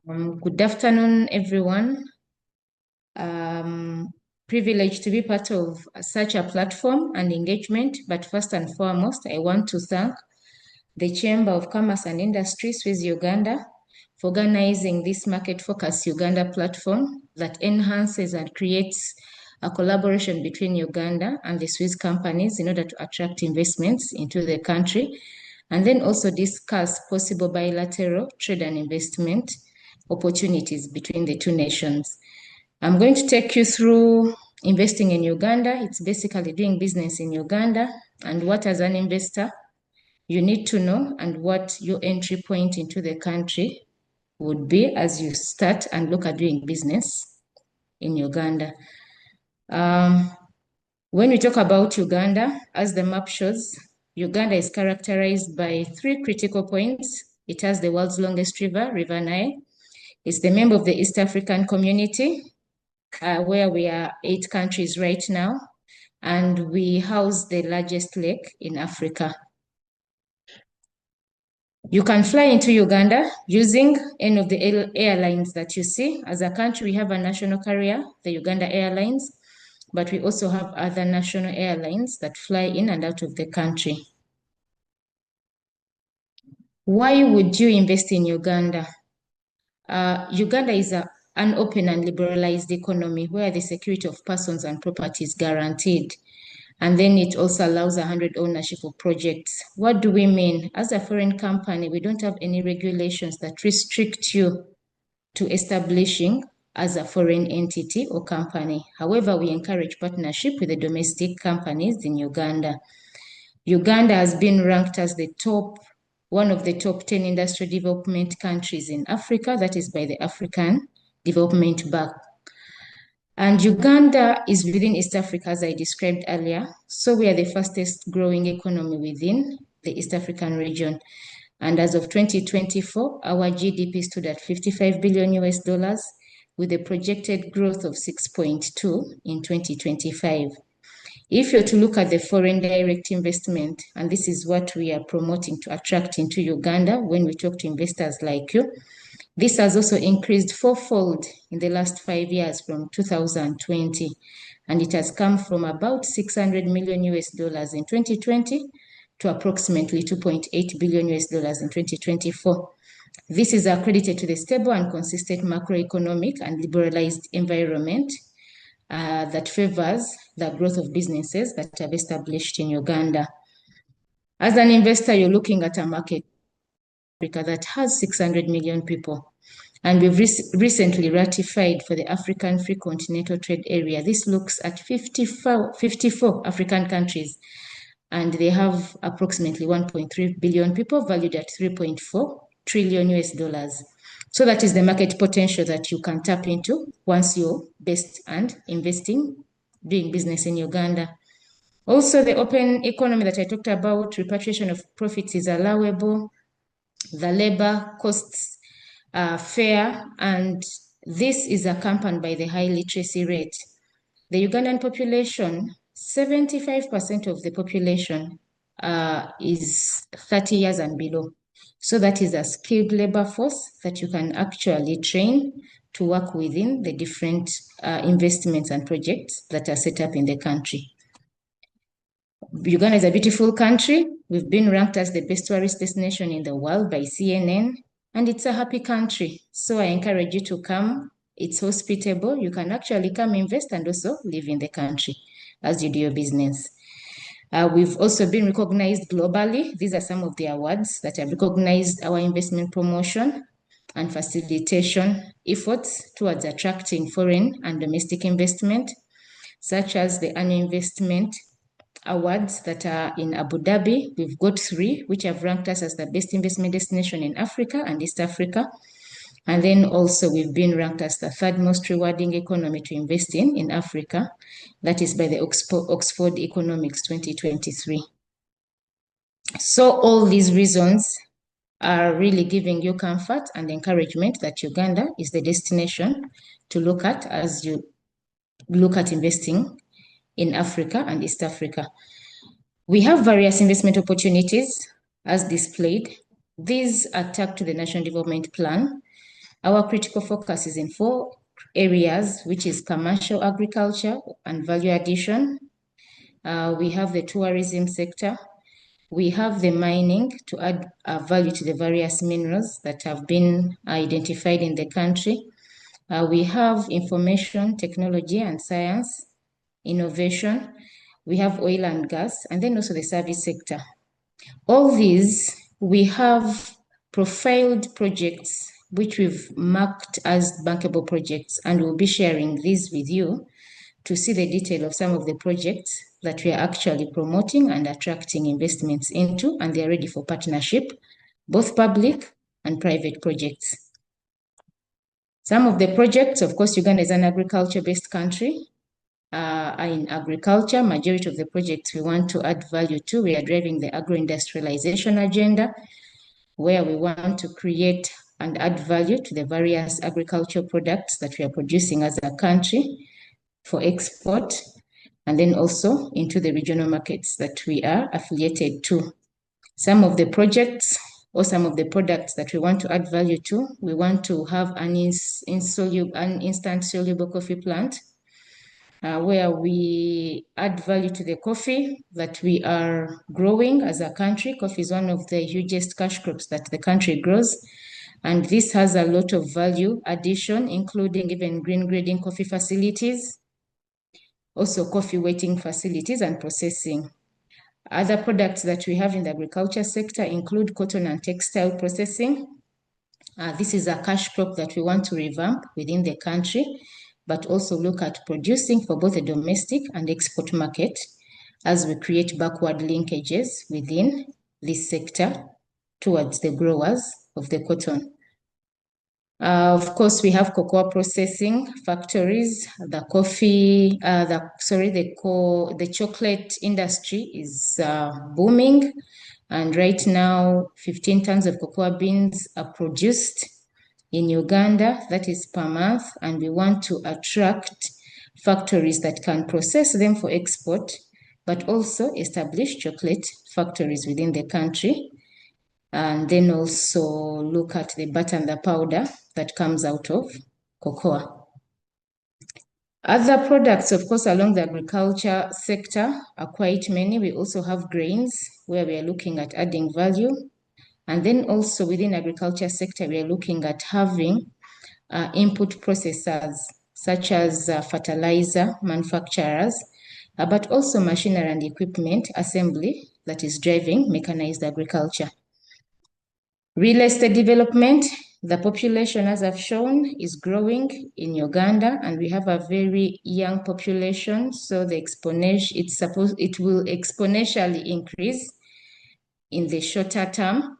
Good afternoon, everyone. Privileged to be part of such a platform and engagement, but first and foremost, I want to thank the Chamber of Commerce and Industry, Swiss Uganda, for organizing this Market Focus Uganda platform that enhances and creates a collaboration between Uganda and the Swiss companies in order to attract investments into the country, and then also discuss possible bilateral trade and investment opportunities between the two nations. I'm going to take you through investing in Uganda. It's basically doing business in Uganda and what, as an investor, you need to know and what your entry point into the country would be as you start and look at doing business in Uganda. When we talk about Uganda, as the map shows, Uganda is characterized by three critical points. It has the world's longest river, River Nile. It's the member of the East African Community, where we are 8 countries right now, and we house the largest lake in Africa. You can fly into Uganda using any of the airlines that you see. As a country, we have a national carrier, the Uganda Airlines, but we also have other national airlines that fly in and out of the country. Why would you invest in Uganda? Uganda is an open and liberalized economy where the security of persons and property is guaranteed. And then it also allows 100% ownership of projects. What do we mean? As a foreign company, we don't have any regulations that restrict you to establishing as a foreign entity or company. However, we encourage partnership with the domestic companies in Uganda. Uganda has been ranked as one of the top 10 industrial development countries in Africa, that is by the African Development Bank. And Uganda is within East Africa, as I described earlier. So we are the fastest growing economy within the East African region. And as of 2024, our GDP stood at $55 billion with a projected growth of 6.2 in 2025. If you're to look at the foreign direct investment, and this is what we are promoting to attract into Uganda when we talk to investors like you, this has also increased fourfold in the last 5 years from 2020, and it has come from about $600 million in 2020 to approximately $2.8 billion in 2024. This is accredited to the stable and consistent macroeconomic and liberalized environment that favors the growth of businesses that have established in Uganda. As an investor, you're looking at a market that has 600 million people. And we've recently ratified for the African Free Continental Trade Area. This looks at 54 African countries, and they have approximately 1.3 billion people valued at $3.4 trillion. So that is the market potential that you can tap into once you're based and investing, doing business in Uganda. Also, the open economy that I talked about, repatriation of profits is allowable. The labor costs are fair, and this is accompanied by the high literacy rate. The Ugandan population, 75% of the population is 30 years and below. So that is a skilled labor force that you can actually train to work within the different investments and projects that are set up in the country. Uganda is a beautiful country. We've been ranked as the best tourist destination in the world by CNN, and it's a happy country. So I encourage you to come. It's hospitable. You can actually come invest and also live in the country as you do your business. We've also been recognized globally. These are some of the awards that have recognized our investment promotion and facilitation efforts towards attracting foreign and domestic investment, such as the annual investment awards that are in Abu Dhabi. We've got 3, which have ranked us as the best investment destination in Africa and East Africa. And then also we've been ranked as the 3rd most rewarding economy to invest in Africa. That is by the Oxford Economics 2023. So all these reasons are really giving you comfort and encouragement that Uganda is the destination to look at as you look at investing in Africa and East Africa. We have various investment opportunities as displayed. These are tagged to the National Development Plan. Our critical focus is in 4 areas, which is commercial agriculture and value addition. We have the tourism sector. We have the mining to add value to the various minerals that have been identified in the country. We have information, technology and science, innovation. We have oil and gas, and then also the service sector. All these, we have profiled projects which we've marked as bankable projects, and we'll be sharing these with you to see the detail of some of the projects that we are actually promoting and attracting investments into, and they are ready for partnership, both public and private projects. Some of the projects, of course, Uganda is an agriculture-based country. In agriculture, majority of the projects we want to add value to, we are driving the agro-industrialization agenda, where we want to create and add value to the various agricultural products that we are producing as a country for export, and then also into the regional markets that we are affiliated to. Some of the projects or some of the products that we want to add value to, we want to have an instant soluble coffee plant, where we add value to the coffee that we are growing as a country. Coffee is one of the hugest cash crops that the country grows. And this has a lot of value addition, including even green grading coffee facilities, also coffee waiting facilities and processing. Other products that we have in the agriculture sector include cotton and textile processing. This is a cash crop that we want to revamp within the country, but also look at producing for both the domestic and export market as we create backward linkages within this sector towards the growers of the cotton. Of course, we have cocoa processing factories. The chocolate industry is booming, and right now 15 tons of cocoa beans are produced in Uganda, that is per month, and we want to attract factories that can process them for export, but also establish chocolate factories within the country, and then also look at the butter and the powder that comes out of cocoa. Other products, of course, along the agriculture sector are quite many. We also have grains, where we are looking at adding value. And then also within agriculture sector, we are looking at having input processors, such as fertilizer manufacturers, but also machinery and equipment assembly that is driving mechanized agriculture. Real estate development, the population, as I've shown, is growing in Uganda, and we have a very young population, so it will exponentially increase in the shorter term.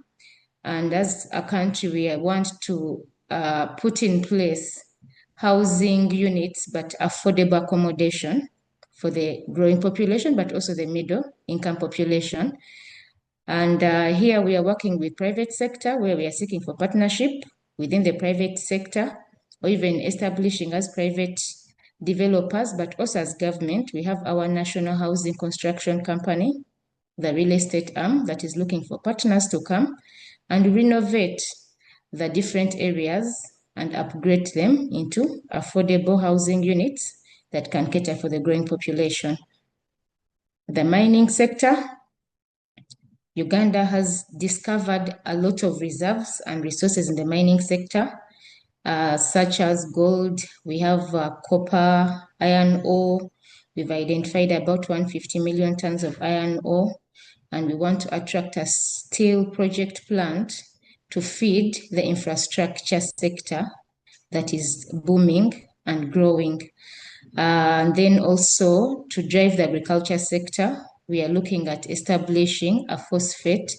And as a country, we want to put in place housing units, but affordable accommodation for the growing population, but also the middle income population. And here we are working with private sector, where we are seeking for partnership within the private sector, or even establishing as private developers, but also as government. We have our national housing construction company, the real estate arm, that is looking for partners to come and renovate the different areas and upgrade them into affordable housing units that can cater for the growing population. The mining sector, Uganda has discovered a lot of reserves and resources in the mining sector, such as gold. We have copper, iron ore. We've identified about 150 million tons of iron ore, and we want to attract a steel project plant to feed the infrastructure sector that is booming and growing. And then also to drive the agriculture sector, we are looking at establishing a phosphate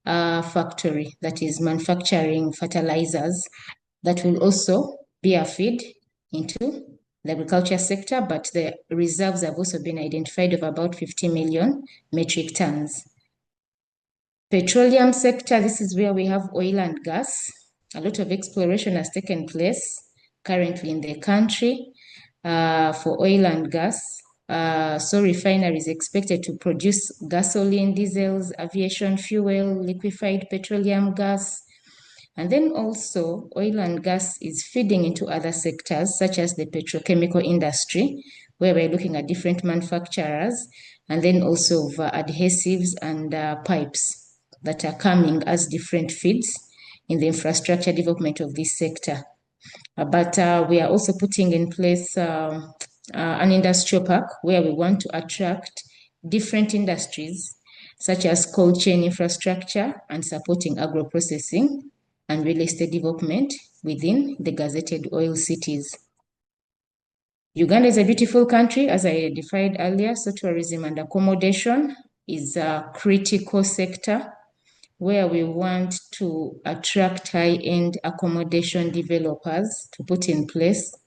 factory that is manufacturing fertilizers that will also be a feed into the agriculture sector, but the reserves have also been identified of about 50 million metric tons. Petroleum sector, this is where we have oil and gas. A lot of exploration has taken place currently in the country for oil and gas. So refineries expected to produce gasoline, diesels, aviation fuel, liquefied petroleum gas, And then also oil and gas is feeding into other sectors such as the petrochemical industry, where we're looking at different manufacturers, and then also adhesives and pipes that are coming as different feeds in the infrastructure development of this sector. But we are also putting in place an industrial park where we want to attract different industries such as cold chain infrastructure and supporting agro-processing and real estate development within the gazetted oil cities. Uganda is a beautiful country, as I identified earlier, so tourism and accommodation is a critical sector where we want to attract high-end accommodation developers to put in place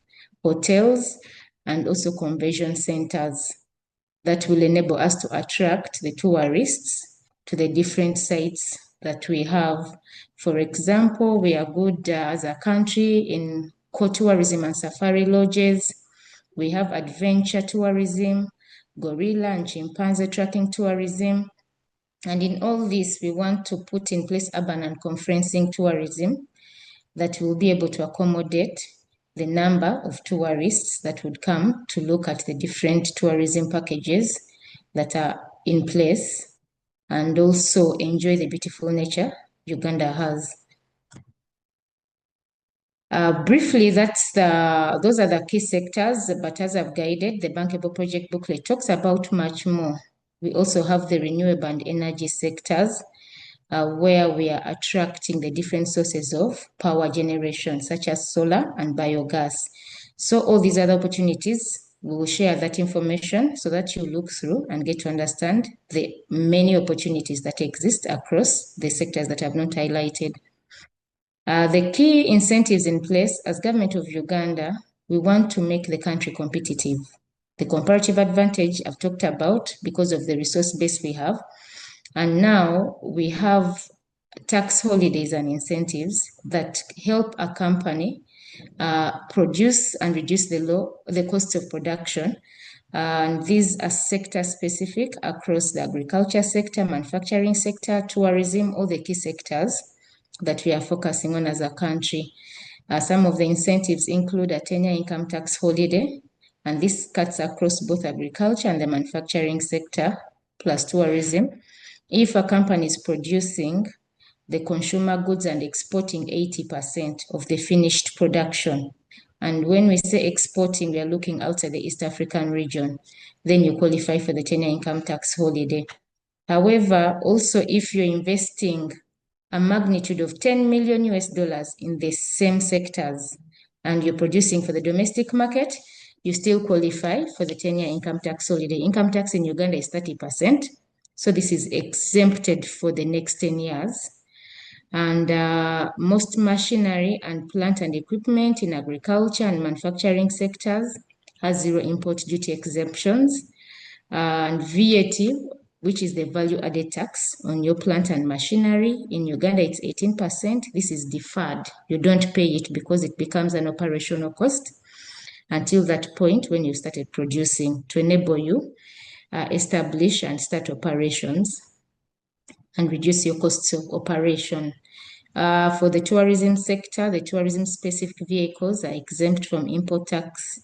hotels and also convention centers that will enable us to attract the tourists to the different sites that we have. For example, we are good as a country in co-tourism and safari lodges. We have adventure tourism, gorilla and chimpanzee tracking tourism. And in all this, we want to put in place urban and conferencing tourism that will be able to accommodate the number of tourists that would come to look at the different tourism packages that are in place and also enjoy the beautiful nature Uganda has. Briefly, those are the key sectors, but as I've guided, the bankable project booklet talks about much more. We also have the renewable and energy sectors, where we are attracting the different sources of power generation, such as solar and biogas. So all these other opportunities, we will share that information so that you look through and get to understand the many opportunities that exist across the sectors that I've not highlighted. The key incentives in place as government of Uganda, we want to make the country competitive. The comparative advantage I've talked about because of the resource base we have. And now we have tax holidays and incentives that help a company produce and reduce the cost of production. And these are sector specific across the agriculture sector, manufacturing sector, tourism, all the key sectors that we are focusing on as a country. Some of the incentives include a 10-year income tax holiday, and this cuts across both agriculture and the manufacturing sector, plus tourism. If a company is producing the consumer goods and exporting 80% of the finished production, and when we say exporting, we are looking outside the East African region, then you qualify for the 10-year income tax holiday. However, also if you're investing a magnitude of 10 million US dollars in the same sectors and you're producing for the domestic market, you still qualify for the 10-year income tax holiday. Income tax in Uganda is 30%. So this is exempted for the next 10 years. And most machinery and plant and equipment in agriculture and manufacturing sectors has zero import duty exemptions. And VAT, which is the value added tax on your plant and machinery. In Uganda, it's 18%. This is deferred. You don't pay it because it becomes an operational cost until that point when you started producing to enable you establish and start operations and reduce your costs of operation. For the tourism sector, the tourism-specific vehicles are exempt from import tax.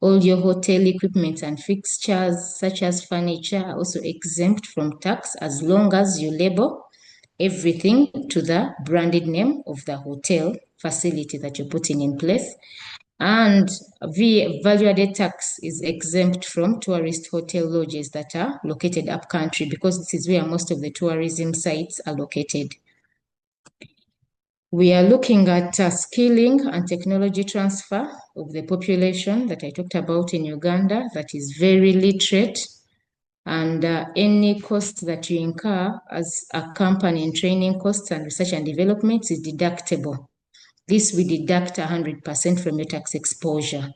All your hotel equipment and fixtures, such as furniture, are also exempt from tax as long as you label everything to the branded name of the hotel facility that you're putting in place. And value-added tax is exempt from tourist hotel lodges that are located up-country because this is where most of the tourism sites are located. We are looking at skilling and technology transfer of the population that I talked about in Uganda that is very literate, and any cost that you incur as a company in training costs and research and development is deductible. This we deduct 100% from your tax exposure.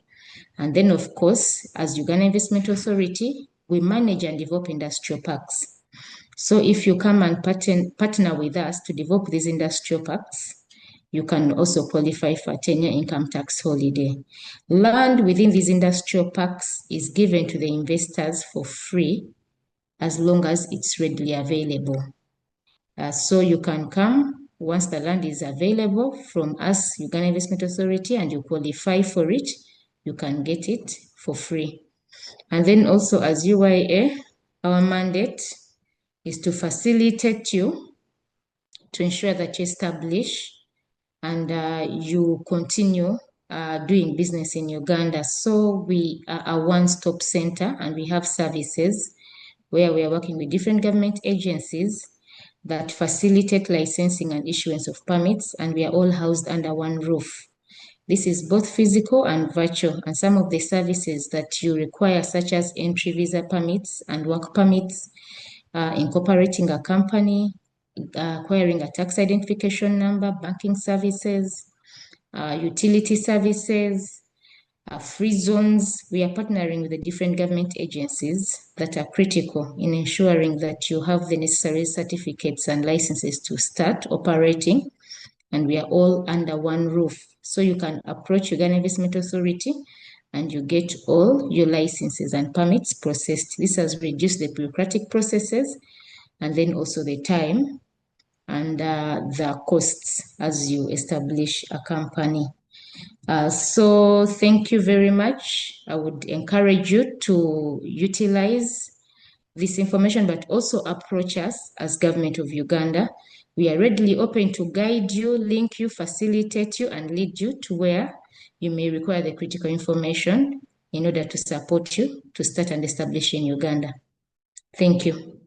And then, of course, as Uganda Investment Authority, we manage and develop industrial parks. So if you come and partner with us to develop these industrial parks, you can also qualify for a 10-year income tax holiday. Land within these industrial parks is given to the investors for free as long as it's readily available. So you can come once the land is available from us, Uganda Investment Authority, and you qualify for it, you can get it for free. And then also as UIA, our mandate is to facilitate you to ensure that you establish and you continue doing business in Uganda. So we are a one-stop center, and we have services where we are working with different government agencies that facilitate licensing and issuance of permits, and we are all housed under one roof. This is both physical and virtual, and some of the services that you require, such as entry visa permits and work permits, incorporating a company, acquiring a tax identification number, banking services, utility services, free zones. We are partnering with the different government agencies that are critical in ensuring that you have the necessary certificates and licenses to start operating, and we are all under one roof. So you can approach Uganda Investment Authority and you get all your licenses and permits processed. This has reduced the bureaucratic processes and then also the time and the costs as you establish a company. So thank you very much. I would encourage you to utilize this information, but also approach us as Government of Uganda. We are readily open to guide you, link you, facilitate you, and lead you to where you may require the critical information in order to support you to start and establish in Uganda. Thank you.